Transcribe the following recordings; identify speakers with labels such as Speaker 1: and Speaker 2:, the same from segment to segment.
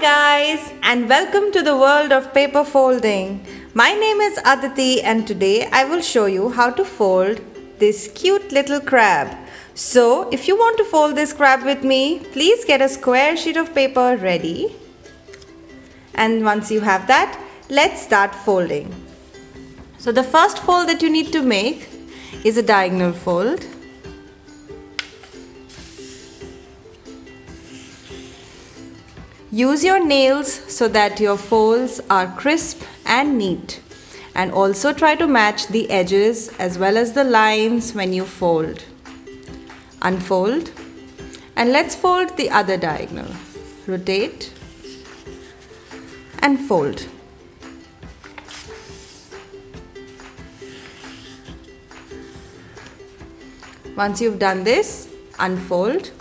Speaker 1: guys, and welcome to the world of paper folding. My name is Aditi and today I will show you how to fold this cute little crab. So if you want to fold this crab with me, please get a square sheet of paper ready. And once you have that, let's start folding. So the first fold that you need to make is a diagonal fold. Use your nails so that your folds are crisp and neat, and also try to match the edges as well as the lines when you fold. Unfold and let's fold the other diagonal. Rotate and fold. Once you've done this, unfold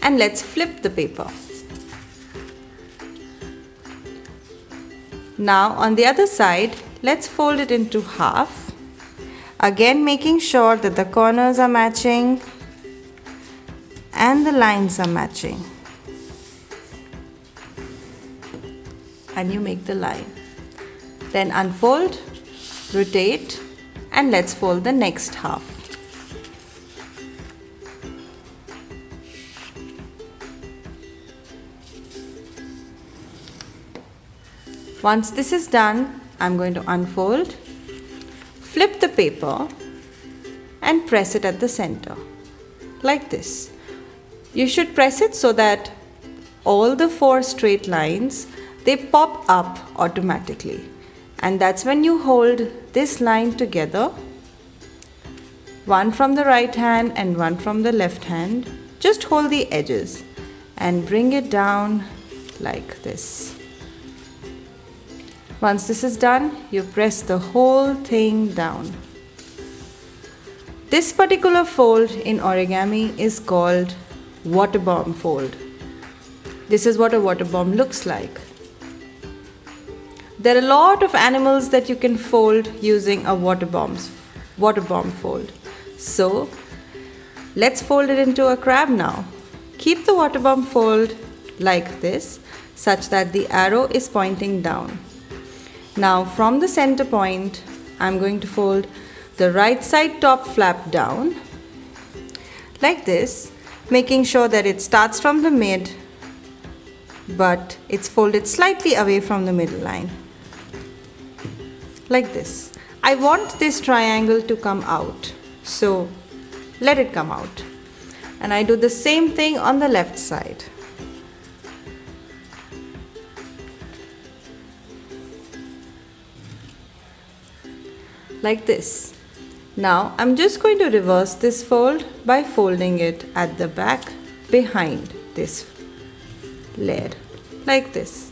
Speaker 1: and let's flip the paper. Now on the other side, let's fold it into half. Again making sure that the corners are matching and the lines are matching. And you make the line. Then unfold, rotate, and let's fold the next half. Once this is done, I'm going to unfold, flip the paper and press it at the center, like this. You should press it so that all the 4 straight lines, they pop up automatically. And that's when you hold this line together, one from the right hand and one from the left hand. Just hold the edges and bring it down like this. Once this is done, you press the whole thing down. This particular fold in origami is called water bomb fold. This is what a water bomb looks like. There are a lot of animals that you can fold using a water bomb fold. So let's fold it into a crab now. Keep the water bomb fold like this, such that the arrow is pointing down. Now from the center point, I'm going to fold the right side top flap down like this, making sure that it starts from the mid, but it's folded slightly away from the middle line. Like this. I want this triangle to come out, so let it come out. And I do the same thing on the left side. Like this. Now I'm just going to reverse this fold by folding it at the back behind this layer, like this.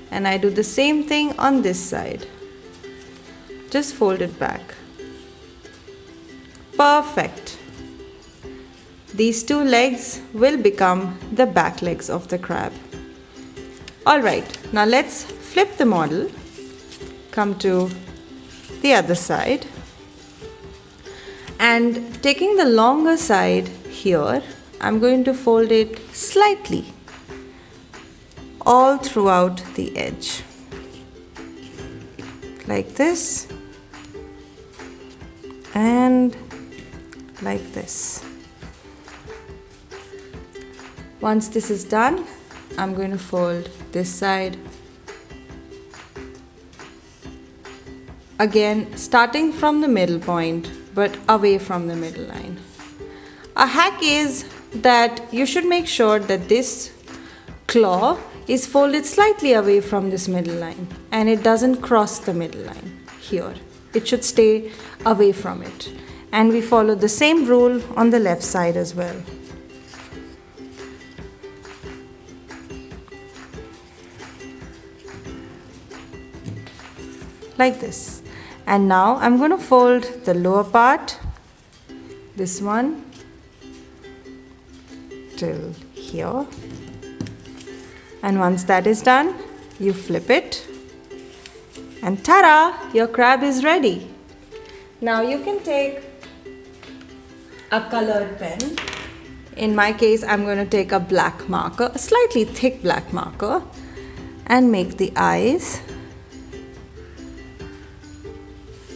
Speaker 1: And I do the same thing on this side. Just fold it back. Perfect. These 2 legs will become the back legs of the crab. Alright, now let's flip the model. Come to the other side, and taking the longer side here, I'm going to fold it slightly all throughout the edge, like this and like this. Once this is done, I'm going to fold this side. Again, starting from the middle point, but away from the middle line. A hack is that you should make sure that this claw is folded slightly away from this middle line and it doesn't cross the middle line here. It should stay away from it. And we follow the same rule on the left side as well. Like this. And now I'm going to fold the lower part, this one, till here. And once that is done, you flip it and ta-da! Your crab is ready. Now you can take a colored pen. In my case, I'm going to take a black marker, a slightly thick black marker, and make the eyes.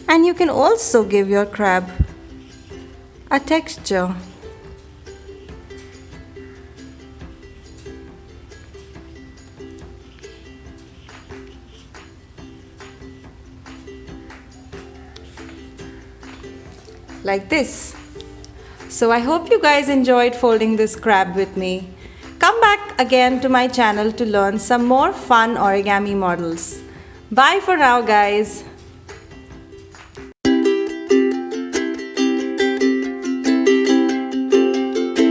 Speaker 1: And you can also give your crab a texture. Like this. So I hope you guys enjoyed folding this crab with me. Come back again to my channel to learn some more fun origami models. Bye for now, guys.